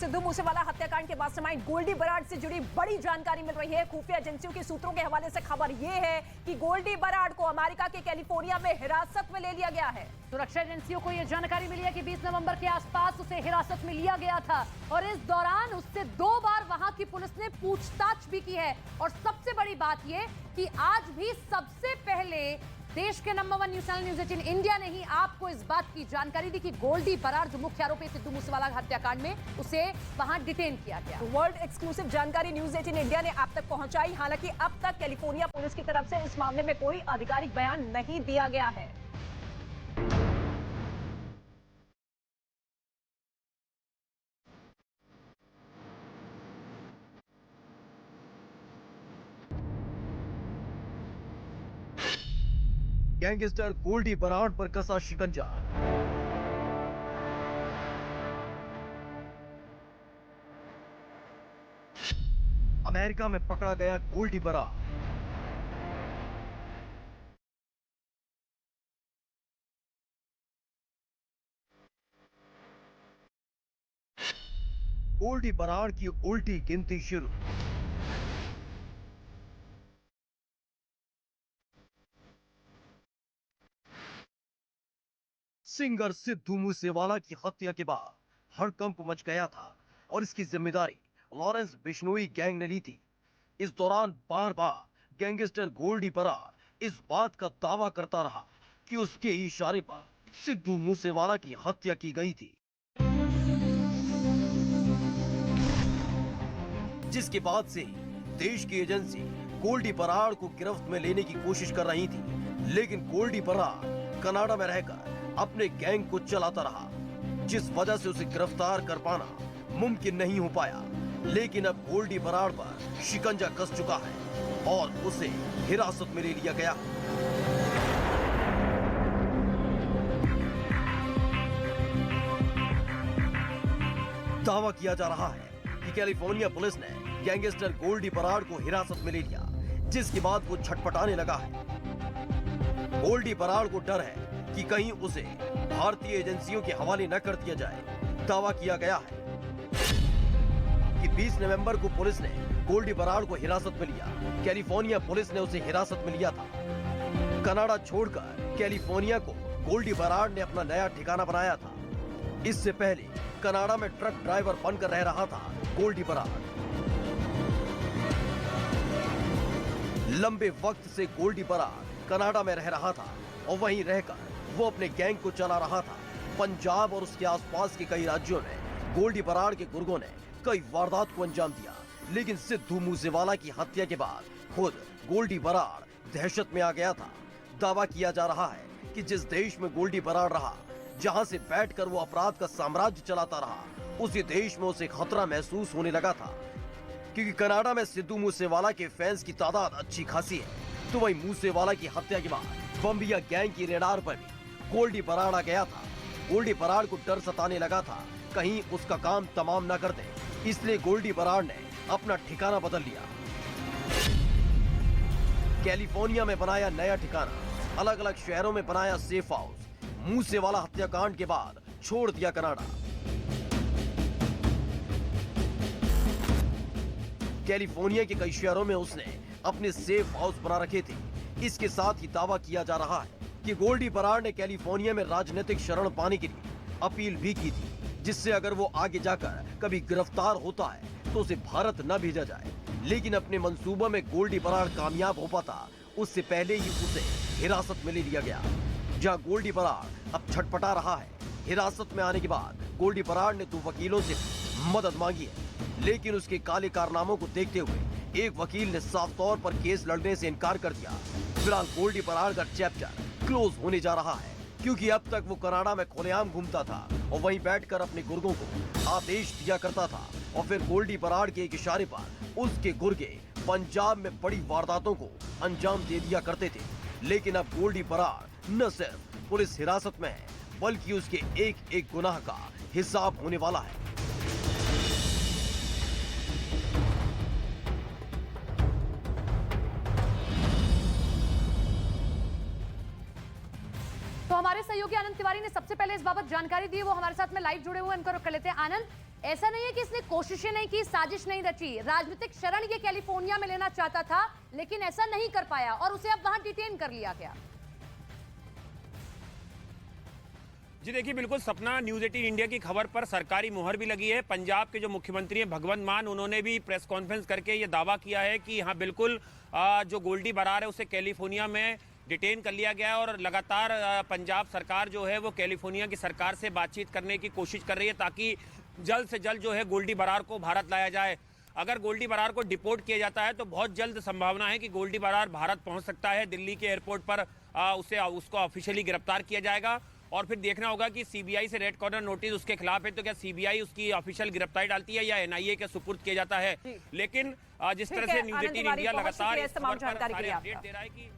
सिद्धू मूसेवाला हत्याकांड के मास्टरमाइंड गोल्डी बराड़ से जुड़ी बड़ी जानकारी मिल रही है। खुफिया एजेंसियों के सूत्रों के हवाले से खबर यह है कि गोल्डी बराड़ को अमेरिका के कैलिफोर्निया में हिरासत में ले लिया गया है। सुरक्षा एजेंसियों को यह जानकारी मिली है कि 20 नवंबर के आसपास उसे हिरासत में लिया गया था और इस दौरान उससे 2 बार वहां की पुलिस ने पूछताछ भी की है। और सबसे बड़ी बात यह कि आज भी सबसे पहले देश के number 1 news channel news 18 India ने ही आपको इस बात की जानकारी दी कि गोल्डी बराड़ जो मुख्य आरोपी सिद्धू मूसेवाला हत्याकांड में, उसे वहां डिटेन किया गया। वर्ल्ड एक्सक्लूसिव जानकारी न्यूज 18 इंडिया ने आप तक पहुंचाई। हालांकि अब तक कैलिफोर्निया पुलिस की तरफ से इस मामले में कोई आधिकारिक बयान नहीं दिया गया है। गैंगस्टर गोल्डी बराड़ पर कसा शिकंजा। अमेरिका में पकड़ा गया गोल्डी बराड़। गोल्डी बराड़ की उल्टी गिनती शुरू। सिंगर सिद्धू मूसेवाला की हत्या के बाद हड़कंप मच गया था और इसकी जिम्मेदारी लॉरेंस बिश्नोई गैंग ने ली थी। इस दौरान बार बार गैंगस्टर गोल्डी बराड़ इस बात का दावा करता रहा कि उसके इशारे पर सिद्धू मूसेवाला की हत्या की गई थी, जिसके बाद से देश की एजेंसी गोल्डी बराड़ को गिरफ्त में लेने की कोशिश कर रही थी। लेकिन गोल्डी बराड़ कनाडा में रहकर अपने गैंग को चलाता रहा, जिस वजह से उसे गिरफ्तार कर पाना मुमकिन नहीं हो पाया। लेकिन अब गोल्डी बराड़ पर शिकंजा कस चुका है और उसे हिरासत में ले लिया गया। दावा किया जा रहा है कि कैलिफोर्निया पुलिस ने गैंगस्टर गोल्डी बराड़ को हिरासत में ले लिया, जिसके बाद वो छटपटाने लगा है। गोल्डी बराड़ को डर है कि कहीं उसे भारतीय एजेंसियों के हवाले न कर दिया जाए। दावा किया गया है कि 20 नवंबर को पुलिस ने गोल्डी बराड़ को हिरासत में लिया। कैलिफोर्निया पुलिस ने उसे हिरासत में लिया था। कनाडा छोड़कर कैलिफोर्निया को गोल्डी बराड़ ने अपना नया ठिकाना बनाया था। इससे पहले कनाडा में ट्रक ड्राइवर बनकर रह रहा था गोल्डी बराड़। लंबे वक्त से गोल्डी बराड़ कनाडा में रह रहा था और वहीं रहकर वो अपने गैंग को चला रहा था। पंजाब और उसके आसपास के कई राज्यों में गोल्डी बराड़ के गुर्गों ने कई वारदात को अंजाम दिया। लेकिन सिद्धू मूसेवाला की हत्या के बाद खुद गोल्डी बराड़ दहशत में आ गया था। दावा किया जा रहा है कि जिस देश में गोल्डी बराड़ रहा, जहां से बैठकर वो अपराध का साम्राज्य चलाता रहा, उसी देश में उसे खतरा महसूस होने लगा था। क्योंकि कनाडा में सिद्धू मूसेवाला के फैंस की तादाद अच्छी खासी है, तो वहीं मूसेवाला की हत्या के बाद बम्बिया गैंग की रेडार पर भी गोल्डी बराड़ आ गया था। गोल्डी बराड़ को डर सताने लगा था कहीं उसका काम तमाम न कर दे, इसलिए गोल्डी बराड़ ने अपना ठिकाना बदल लिया। कैलिफोर्निया में बनाया नया ठिकाना, अलग अलग शहरों में बनाया सेफ हाउस। मूसेवाला हत्याकांड के बाद छोड़ दिया कनाडा। कैलिफोर्निया के कई शहरों में उसने अपने सेफ हाउस बना रखे थे। इसके साथ ही दावा किया जा रहा है कि गोल्डी बराड़ ने कैलिफोर्निया में राजनीतिक शरण पाने के लिए अपील भी की थी, जिससे अगर वो आगे जाकर कभी गिरफ्तार होता है तो उसे भारत न भेजा जाए। लेकिन अपने मंसूबों में गोल्डी बराड़ कामयाब हो पाता, उससे पहले ही उसे हिरासत में ले लिया गया। जहां गोल्डी बराड़ अब छटपटा रहा है। हिरासत में आने के बाद गोल्डी बराड़ ने 2 वकीलों से मदद मांगी है, लेकिन उसके काले कारनामों को देखते हुए एक वकील ने साफ तौर पर केस लड़ने से इनकार कर दिया। फिलहाल गोल्डी बराड़ का चैप्टर क्लोज होने जा रहा है, क्योंकि अब तक वो कनाडा में खुलेआम घूमता था और वहीं बैठकर अपने गुर्गों को आदेश दिया करता था और फिर गोल्डी बराड़ के एक इशारे पर उसके गुर्गे पंजाब में बड़ी वारदातों को अंजाम दे दिया करते थे। लेकिन अब गोल्डी बराड़ न सिर्फ पुलिस हिरासत में है, बल्कि उसके एक एक गुनाह का हिसाब होने वाला है। तो हमारे सहयोगी आनंद तिवारी ने सबसे पहले इस बाबत जानकारी दी, वो हमारे साथ में लाइव जुड़े हुए, उनको रुक कर लेते हैं। आनंद, ऐसा नहीं है कि इसने कोशिशें नहीं की, साजिश नहीं रची। राजनीतिक शरण ये कैलिफोर्निया में लेना चाहता था, लेकिन ऐसा नहीं कर पाया और उसे अब वहां डिटेन कर लिया गया। जी देखिए, बिल्कुल सपना न्यूज 18 इंडिया की खबर पर सरकारी मुहर भी लगी है। पंजाब के जो मुख्यमंत्री हैं भगवंत मान, उन्होंने भी प्रेस कॉन्फ्रेंस करके ये दावा किया है कि हाँ बिल्कुल जो गोल्डी बरार है उसे कैलिफोर्निया में डिटेन कर लिया गया है और लगातार पंजाब सरकार जो है वो कैलिफोर्निया की सरकार से बातचीत करने की कोशिश कर रही है ताकि जल्द से जल्द जो है गोल्डी बरार को भारत लाया जाए। अगर गोल्डी बरार को डिपोर्ट किया जाता है तो बहुत जल्द संभावना है कि गोल्डी बरार भारत पहुंच सकता है। दिल्ली के एयरपोर्ट पर उसको ऑफिशियली गिरफ्तार किया जाएगा और फिर देखना होगा कि सीबीआई से रेड कॉर्नर नोटिस उसके खिलाफ है तो क्या सीबीआई उसकी ऑफिशियल गिरफ्तारी डालती है या एनआईए के सुपुर्द किया जाता है। लेकिन जिस तरह से न्यूज 18 इंडिया लगातार तमाम जानकारी के लिए अपडेट दे रहा है कि